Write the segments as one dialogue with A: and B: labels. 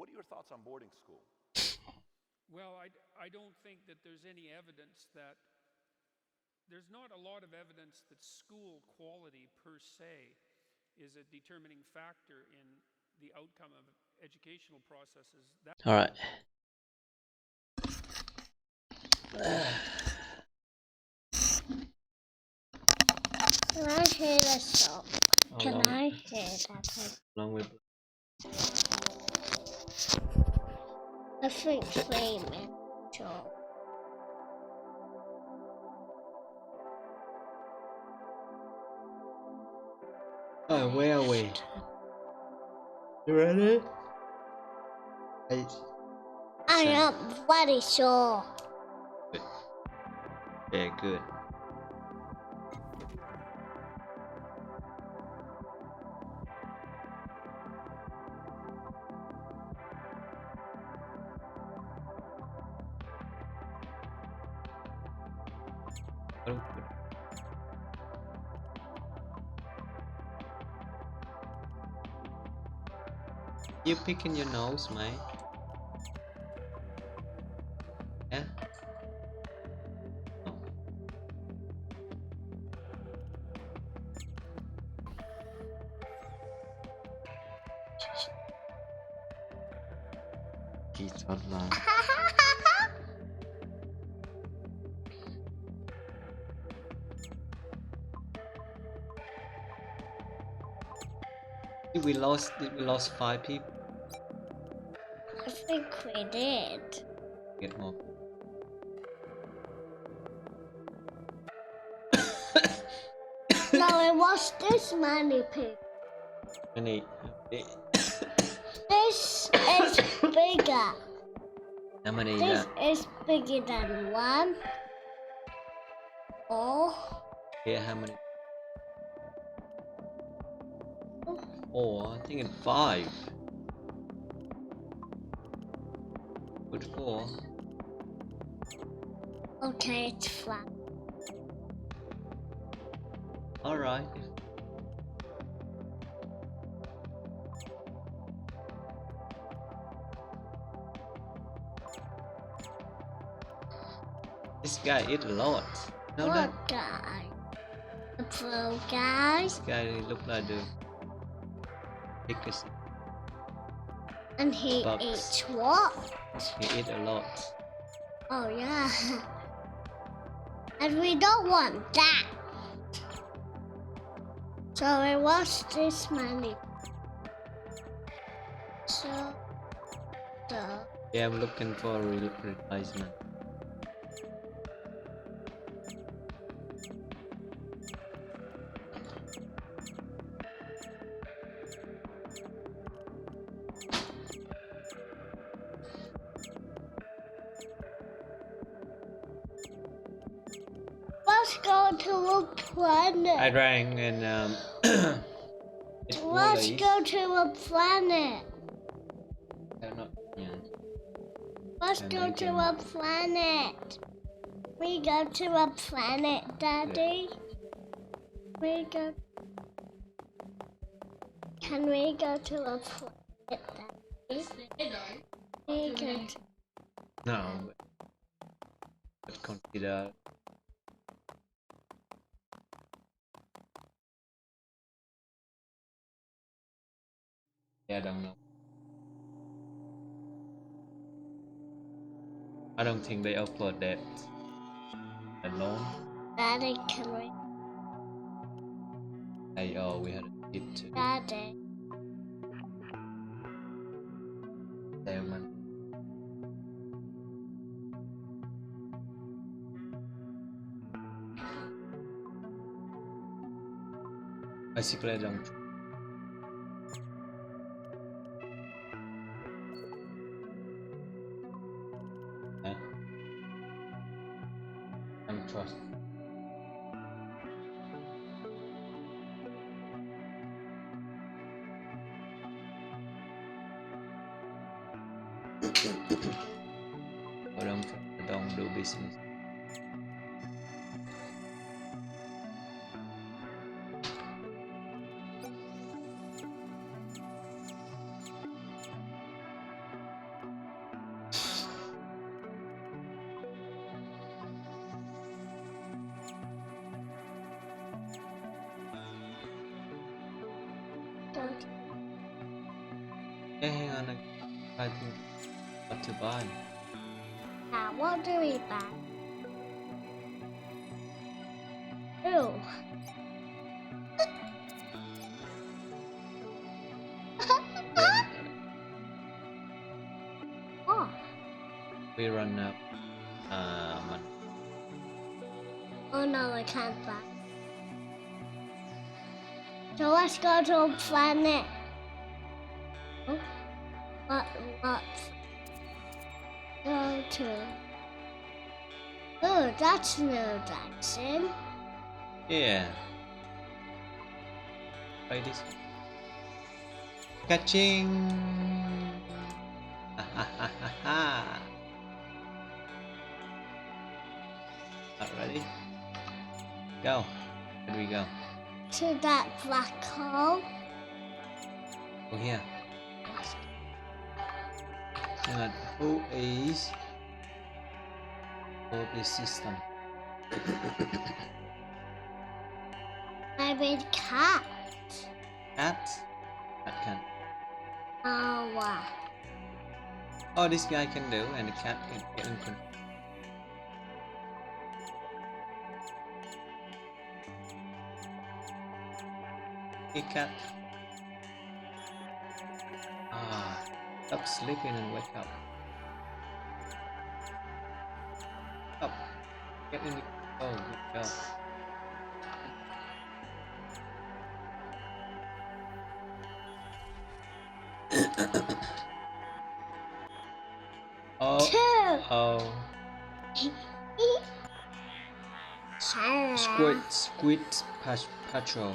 A: What are your thoughts on boarding school?
B: Well, I don't think that there's any evidence that, there's not a lot of evidence that school quality per se is a determining factor in the outcome of educational processes.
C: All right.
D: Can I hear the song? Can I hear that?
C: Along with
D: I think 3 minutes short.
C: oh, where are we? You ready?
D: I am very sure.
C: Good. Very good. You picking your nose, mate? Yeah. Oh. He's toddler. Did we lost 5 people?
D: I think we did.
C: Get more.
D: No, it was this many people.
C: Many.
D: This is bigger.
C: How many is
D: This
C: that?
D: is bigger than 1. Oh.
C: Yeah, how many? 4. I think it's 5. Put 4.
D: Okay, it's flat.
C: Alright. This guy eat a lot. No,
D: What guy? The pro guy?
C: this guy look like the biggest.
D: And he
C: Bugs.
D: eats what?
C: He eat a lot.
D: Oh yeah. And we don't want that. So it was this many. So
C: Yeah, I'm looking for a replacement.
D: let's go to a planet.
C: I rang and it's
D: Let's
C: Woolies.
D: go to a planet.
C: They're not, yeah.
D: Let's
C: And
D: go
C: they
D: to
C: can-
D: a planet. We go to a planet, Daddy. We go. Can we go to a planet, Daddy? We go to...
C: No. But consider. Yeah, I don't know. I don't think they offer that alone.
D: Daddy, can we?
C: Hey, oh, we had a kid too.
D: Daddy.
C: Salmon. Basically, I don't. Yeah. I don't trust. I don't do business. Okay, hang on. I think what to buy.
D: Now, what do we buy? Ooh. Oh,
C: We run out. Money.
D: oh no, I can't buy. So let's go to a planet. Oh, what? Go to. Oh, that's no dancing.
C: Yeah. Try this. Catching. Ha ha ha ha ha. Not ready? Go. Where do we go?
D: To that black hole.
C: Go here. Hang on. Who is for this system?
D: Maybe cat.
C: Cat? Cat can.
D: Oh, wow.
C: Oh, this guy can do, and the cat can get in control. Hey, cat. Ah, stop sleeping and wake up. Up. Get in the. Oh, good job. Oh.
D: Two.
C: Oh. Squid patrol.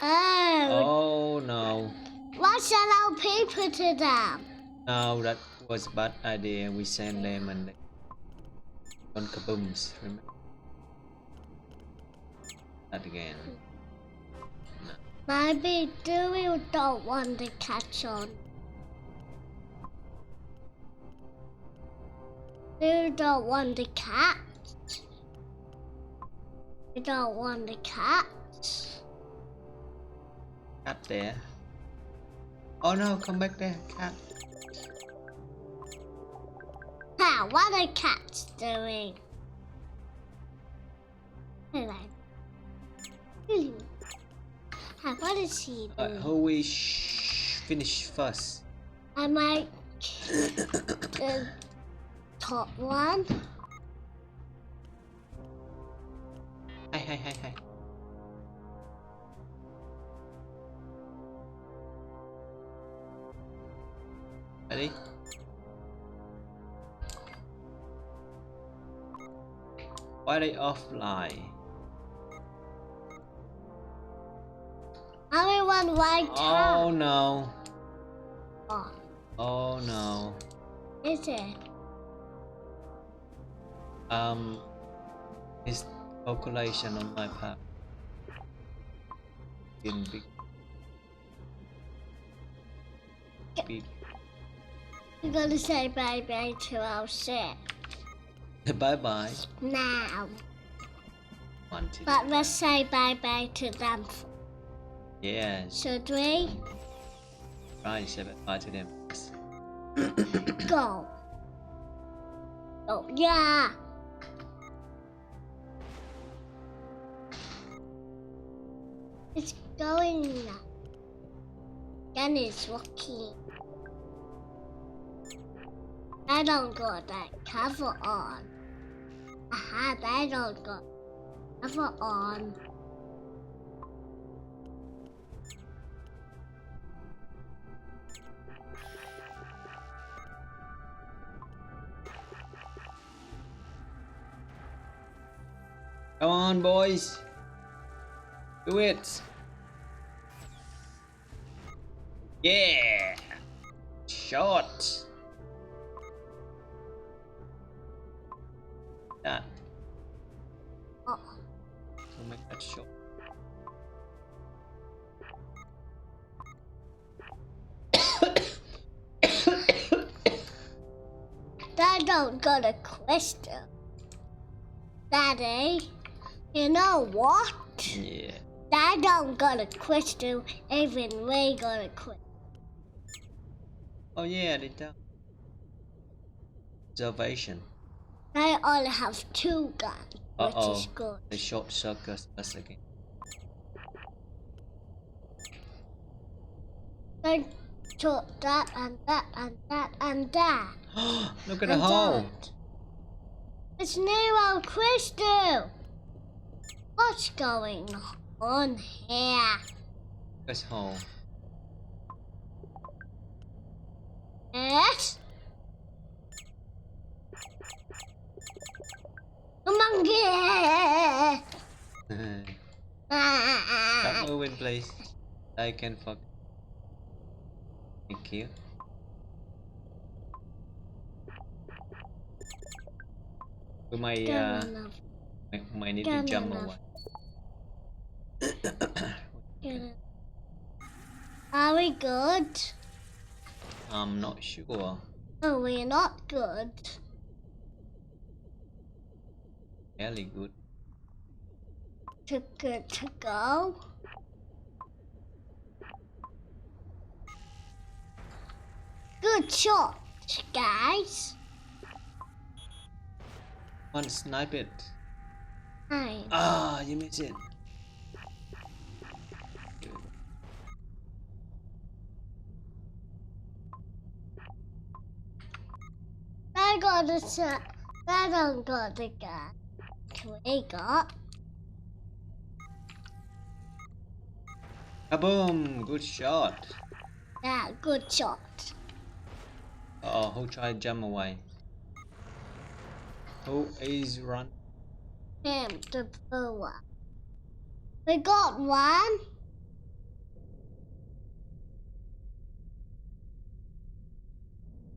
D: Oh,
C: Oh no.
D: let's allow people to them.
C: No, that was a bad idea. We sent them and they on kabooms. Remember that again. No.
D: Maybe we don't want to catch on. We don't want the cat. We don't want the cat.
C: Cat there. Oh no, come back there, cat.
D: Now, what are cats doing? Hello. What is he doing?
C: Who we finish first?
D: I might the top one.
C: Hi. Ready? Why are they offline?
D: Everyone white cat.
C: Oh no.
D: Oh,
C: Oh no.
D: is it?
C: It's calculation on my part. In big.
D: We're gonna say bye bye to our ship
C: Bye bye.
D: now.
C: One, two.
D: But let's say bye bye to them.
C: Yes.
D: Should we?
C: Right, say bye to them.
D: Go. Oh, yeah. It's going now. Then it's walking. I don't got that cover on. Aha, I don't got cover on.
C: Come on, boys. Do it. Yeah. Shot. That.
D: Oh,
C: We'll make that shot.
D: I don't got a question. Daddy, you know what?
C: Yeah.
D: I don't got a crystal, even we got a crystal.
C: Oh yeah, they tell. Observation.
D: I only have 2 guns, which
C: Uh-oh.
D: is good.
C: The short circuit us again.
D: Then took that and that and that and that.
C: Look at the
D: and
C: hole.
D: that. It's Nero Crystal. What's going on here?
C: This hole.
D: Yes? Come on, get.
C: Stop moving, please. I can fuck. Thank you. We might need to jump away.
D: Are we good?
C: I'm not sure.
D: No, we're not good.
C: Fairly good.
D: Too good to go. Good shot, guys.
C: One snipe it.
D: Fine.
C: Ah, you missed it.
D: I got the shot. I don't got the gun. We got.
C: Kaboom! Good shot.
D: Yeah, good shot.
C: Oh, who tried to jump away? Who is run?
D: Him, the blue one. We got one.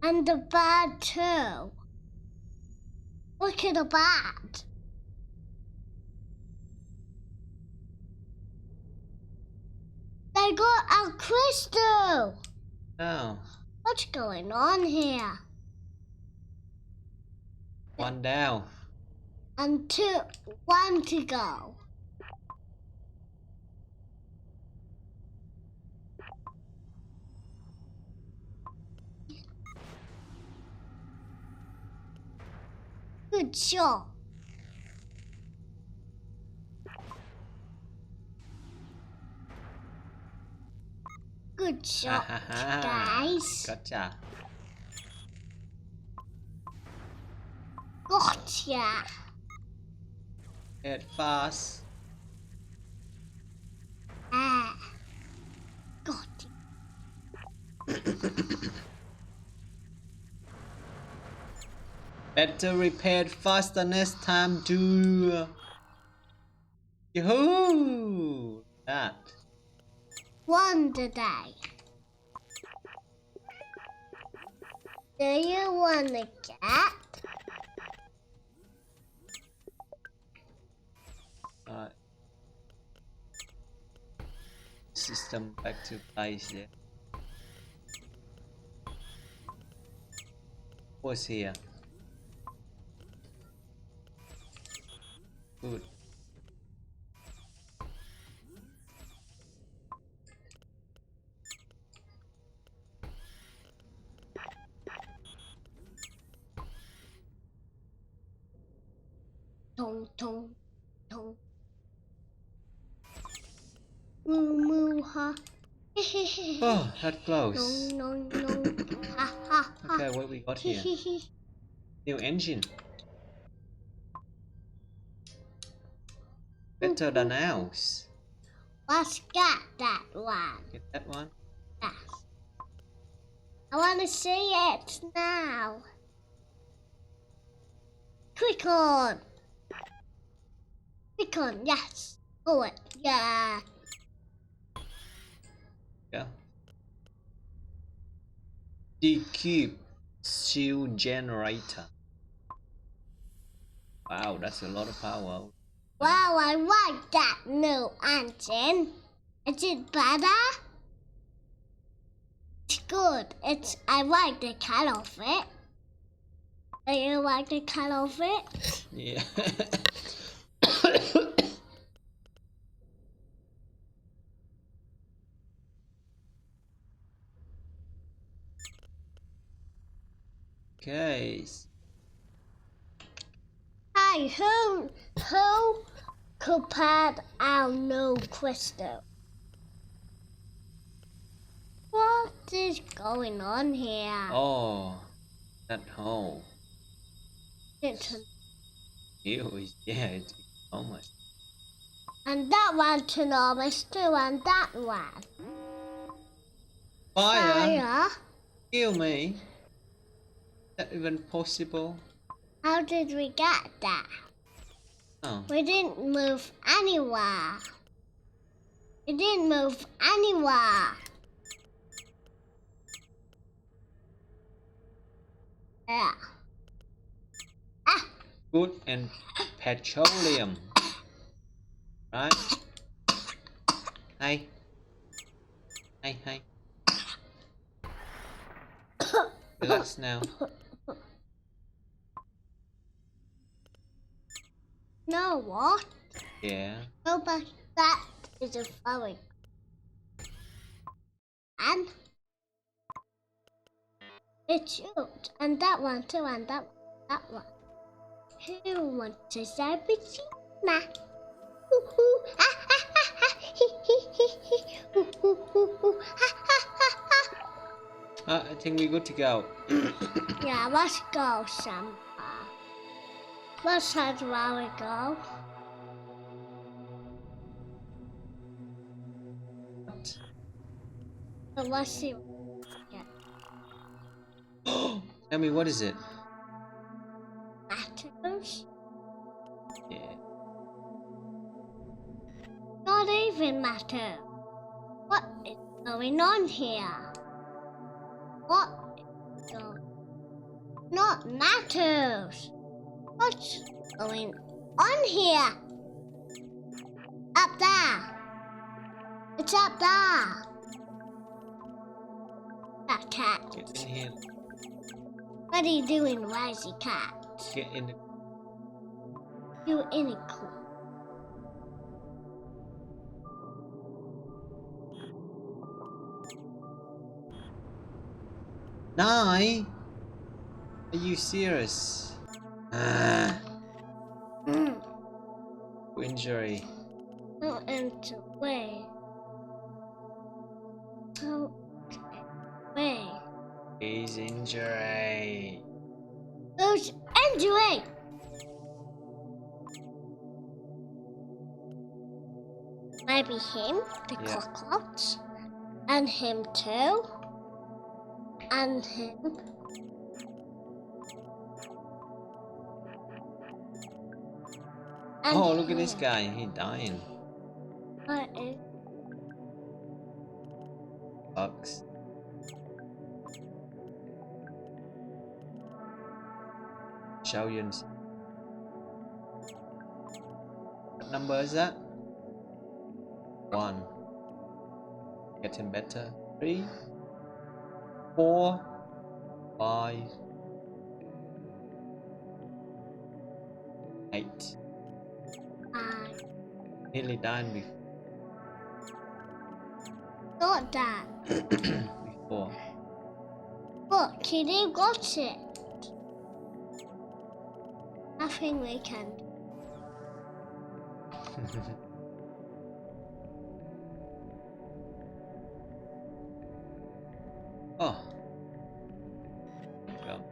D: And the bad too. Look at the bad. They got a crystal.
C: Oh,
D: What's going on here?
C: one down.
D: And 1 to go. Good shot. Good shot, guys.
C: Gotcha.
D: Gotcha.
C: Head fast.
D: Ah. Gotcha.
C: Better repair faster next time too. Yahoo! That.
D: One today. Do you want a cat?
C: System back to place there. What's here? Good.
D: Tong tong tong. Moo moo ha.
C: Oh, that close.
D: No no no. Ha ha ha.
C: Okay, what we got here? New engine. Better than ours.
D: Let's get that one.
C: Get that one.
D: Yes. I want to see it now. Click on. Click on. Yes. Oh it. Yeah.
C: Yeah. DQ shield generator. Wow, that's a lot of power.
D: Wow, I like that new engine. Is it better? It's good. I like the color of it. Do you like the color of it?
C: Yeah. Okay.
D: Hey, who prepared our new crystal? What is going on here?
C: Oh, that hole.
D: It's,
C: Ew, yeah, it's almost.
D: and that one's enormous too, and that one.
C: Fire?
D: Fire?
C: Kill me? Is that even possible?
D: How did we get that?
C: Oh,
D: We didn't move anywhere. We didn't move anywhere. Yeah. Ah,
C: good and petroleum. Right? Hey. Hey, hey. Relax now.
D: no, what?
C: Yeah.
D: No, but that is a flowing. And it's yours. And that one too, and that one. Who wants a Sabrina?
C: I think we're good to go.
D: Yeah, let's go somewhere. Let's head where we go. So let's see.
C: Tell me, what is it?
D: Matters?
C: Yeah.
D: Not even matter. What is going on here? What is going Not matters. What's going on here? Up there. It's up there. That cat.
C: Get in here.
D: What are you doing, Wisey cat?
C: Get in the...
D: You in a cool.
C: Nye? Are you serious? Injury.
D: No enter way. No way.
C: His injury.
D: Who's injury? Maybe him, the
C: Yeah.
D: cockroach, and him too, and him. And
C: Oh, look at this
D: him.
C: guy. He's dying.
D: What is
C: Bugs. Show you. What number is that? 1. Getting better. 3, 4, 5, 8. Nearly dying
D: not that?
C: before.
D: Look, he didn't got it. Nothing we can do.
C: Oh. Well.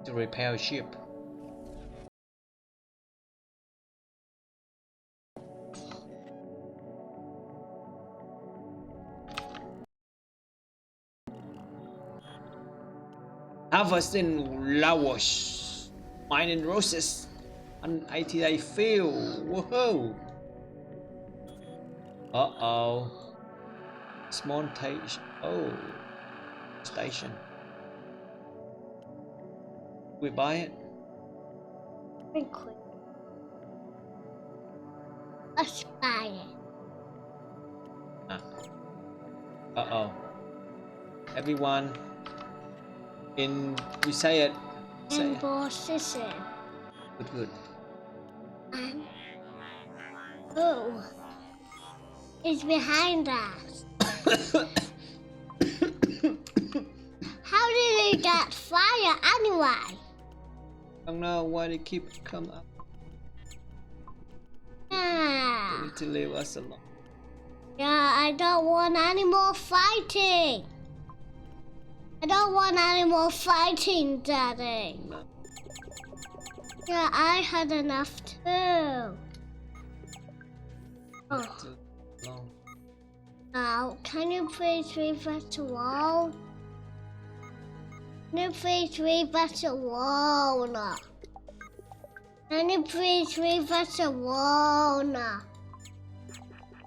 C: To repair a ship. Harvesting Laos, mining roses, on ITI field. Whoa! Uh-oh. Small station. Oh, station. We buy it?
D: Very quick. Let's buy it.
C: Uh-oh. Everyone, in you say it. Say
D: And
C: it.
D: bosses it.
C: Good, good.
D: And who is behind us? fire anyway.
C: I don't know why they keep coming up. They
D: Yeah.
C: need to leave us alone.
D: Yeah, I don't want any more fighting. I don't want any more fighting, Daddy.
C: No.
D: Yeah, I had enough too. Oh,
C: Too long.
D: now, can you please reverse the wall? Can you please reverse the wall now? Can you please reverse the wall now?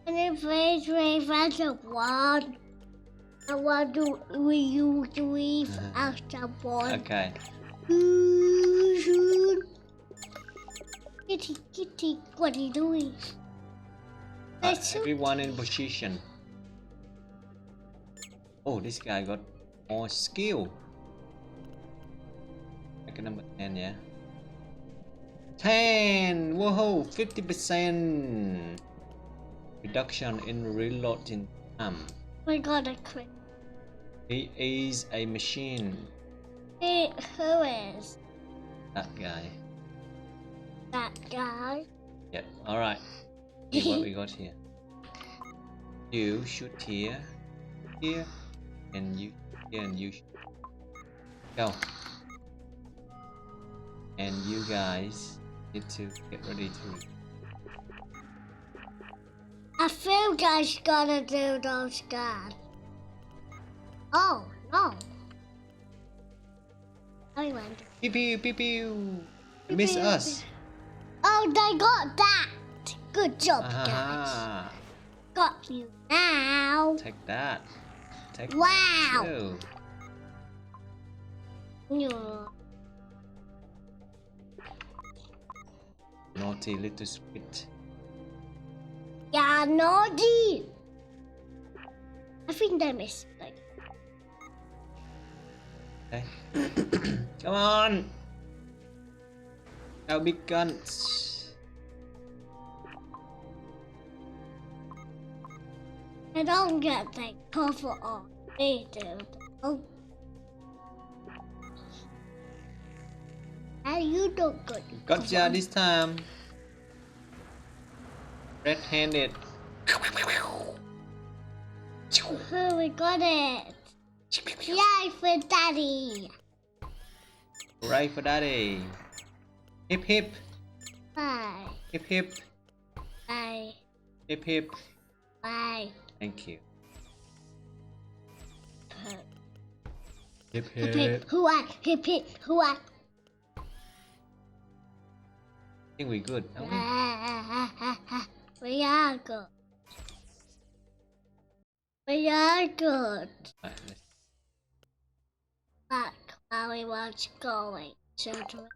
D: Can you please reverse the wall? I want to use leave after one.
C: Okay.
D: Kitty, Kitty, what are you doing?
C: Everyone in position. Oh, this guy got more skill. Like number 10, yeah. 10! Whoa, 50% reduction in reloading time.
D: We got a quit.
C: He is a machine.
D: Hey, who is
C: That guy.
D: that guy?
C: Yep. Alright. See what we got here. You shoot here, here, and you here, and you shoot. Go. And you guys need to get ready to.
D: I feel guys gotta do those guys. Oh, no. I went.
C: Pew pew pew pew. You miss us.
D: Oh, they got that. Good job, guys.
C: Aha.
D: Got you now.
C: Take that. Take
D: Wow.
C: that too.
D: Yeah.
C: Naughty little squid.
D: Yeah, naughty. I think they missed it.
C: Okay. Come on. Now big guns.
D: I don't get the cover on. They do. Oh. And you don't get the
C: Gotcha
D: cover.
C: this time. Red-handed.
D: Oh, we got it. Yay for Daddy.
C: Right for daddy. Hip hip.
D: Bye.
C: Hip hip.
D: Bye.
C: Hip hip.
D: Bye.
C: Thank you.
D: Hip
C: Hip
D: hip. Hooah. Hip hip. Hooah.
C: I think we're good. Aren't we?
D: We are good. We are good.
C: Right, let's-
D: Back where we was going. Children.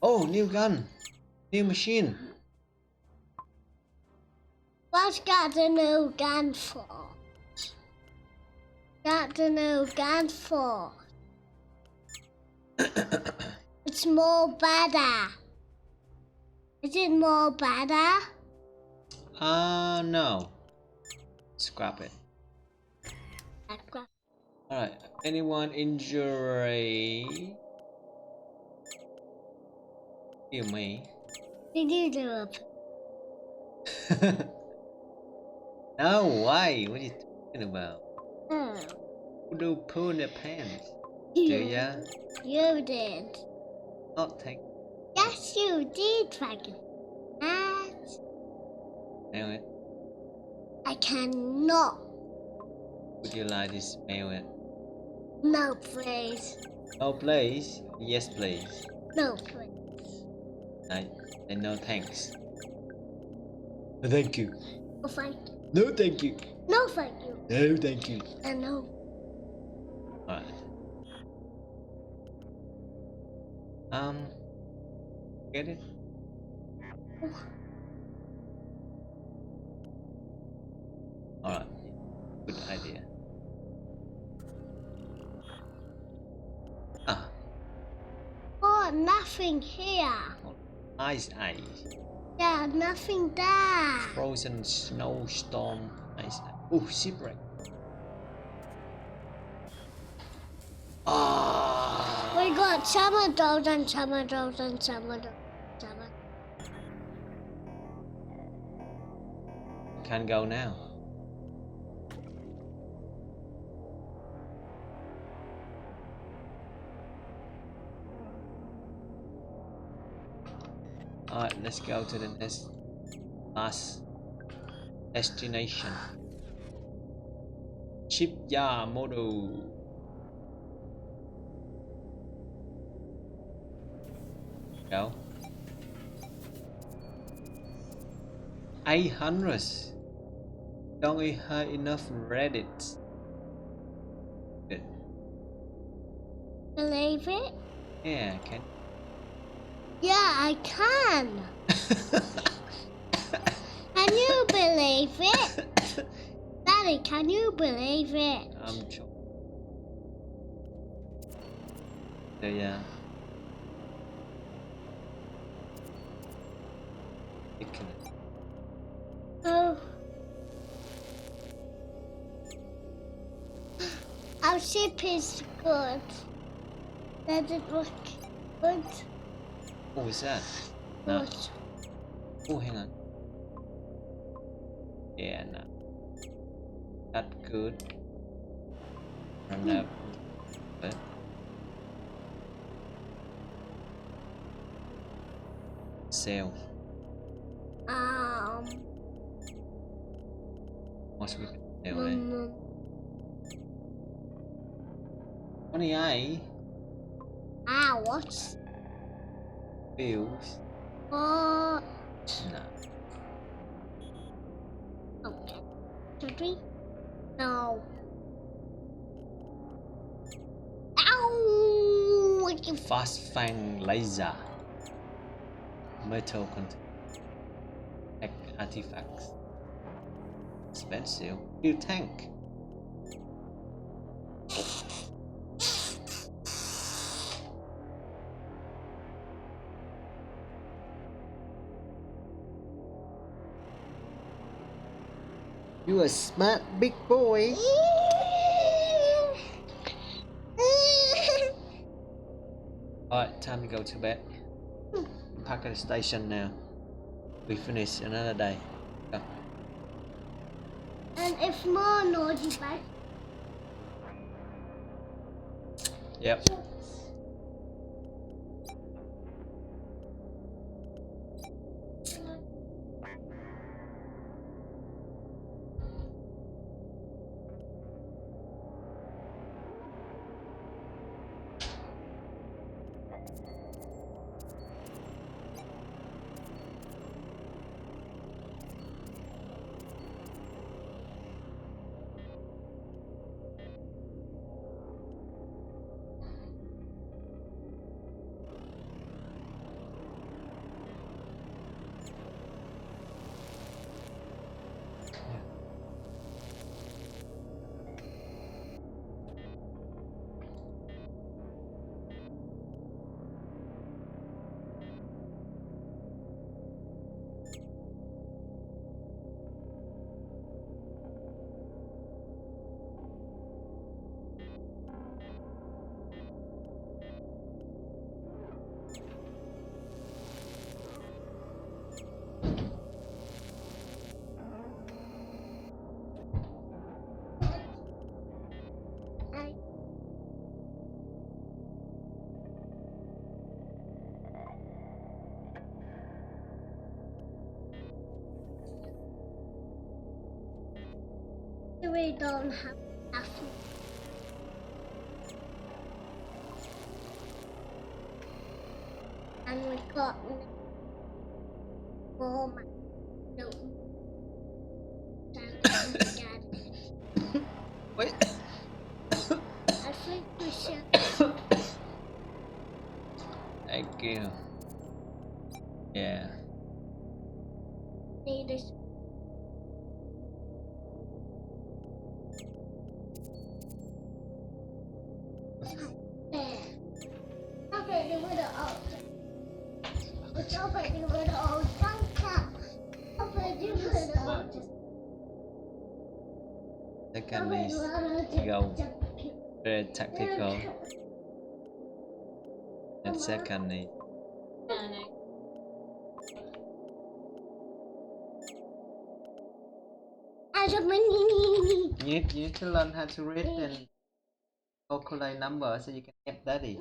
C: Oh, new gun. New machine.
D: What's got the new gun for? Got the new gun for? It's more better. Is it more better?
C: No. Scrap it. Alright. Anyone injury? You me.
D: Did you do it?
C: No, why? What are you talking about?
D: Oh,
C: Who do poo in their pants? Do ya?
D: you did.
C: Not take.
D: Yes, you did, Dragon. And
C: Mail it.
D: I cannot.
C: Would you like this? Mail it.
D: No, please.
C: No, please. Yes, please.
D: No, please.
C: And no thanks. No, thank you.
D: No, thank you.
C: No, thank you.
D: No, thank you.
C: No, thank you.
D: And no.
C: Alright. Get it? Alright. Good idea. Ah,
D: Oh, nothing here.
C: ice.
D: Yeah, nothing there.
C: Frozen snowstorm ice. Oh, shipwreck. Ah,
D: some of those and some of those and some of those.
C: Can go now. Alright, let's go to the last destination. Shipyard model. Go. 800. Don't I have enough Reddit? Good.
D: Believe it?
C: Yeah, can.
D: Yeah, I can. Can you believe it? Daddy, can you believe it?
C: I'm sure. So yeah.
D: Oh. Our ship is good. Does it look good?
C: What was that? No.
D: Good.
C: Oh, hang on. Yeah, no. Not good. I'm not. But sail. What's we can sail, eh? 28
D: Hours.
C: feels.
D: What?
C: No.
D: Okay. Should we? No. Ow!
C: Fast fang laser. Metal content. Artifacts. Expensive. New tank. You a smart big boy. Alright, time to go to bed. Park at the station now. We finish another day. Go.
D: And if more naughty bags.
C: Yep.
D: We don't have nothing. And we got more money. No.
C: Wait.
D: I think we should.
C: Thank you. Yeah.
D: Need this.
C: Second is to go very tactical. Một second này. You need to learn how to read and calculate numbers so you can get daddy.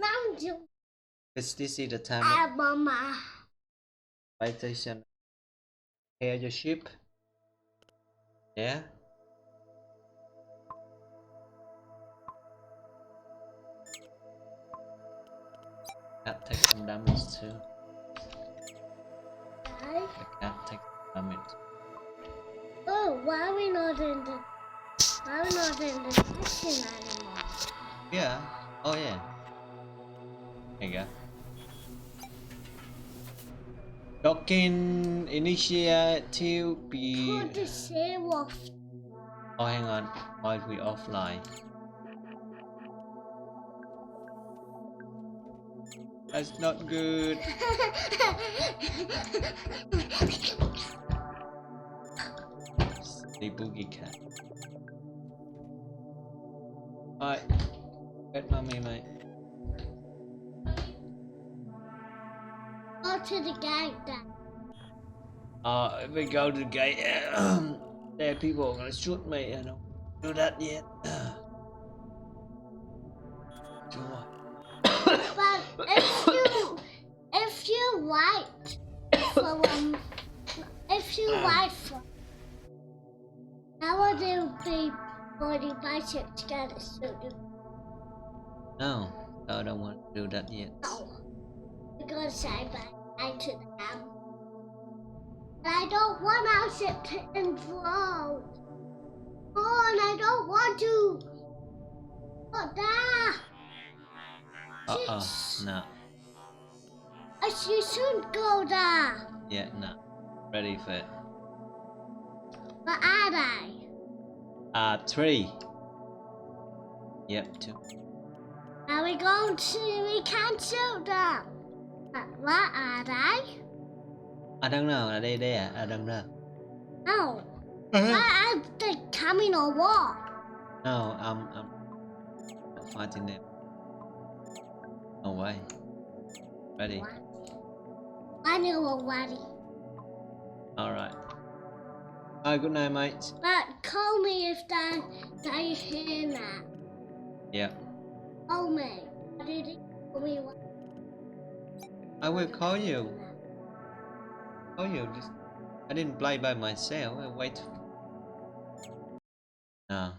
C: Because this is the time flight station. Prepare your ship. Yeah. Cat take some damage too. The cat take damage.
D: Oh, why are we not in the session anymore?
C: Yeah. Oh yeah. There you go. Docking initiative be.
D: Put the sail off.
C: Oh, hang on. Why are we offline? That's not good. The boogie cat. Alright. Get mommy, mate.
D: Go to the gate then.
C: If we go to the gate, there people are gonna shoot me. I don't do that yet. Do what?
D: But if you wait for now they'll be boarding bicycle together soon.
C: No, I don't want to do that yet.
D: No. We're gonna say bye to them. But I don't want our ship to implode. Oh, and I don't want to. What that?
C: No.
D: You shouldn't go there.
C: Yeah, no. Ready for it.
D: What are they?
C: 3. Yep, 2.
D: Are we going to? We can't shoot them. What are they?
C: I don't know. Are they there? I don't know.
D: No. What are they coming or what?
C: No, I'm fighting them. No way. Ready?
D: I know already.
C: Alright. Alright, good night, mate.
D: But call me if they hear that.
C: Yeah.
D: Call me. Did you call me?
C: I will call you. Call you. Just I didn't play by myself. I wait. No.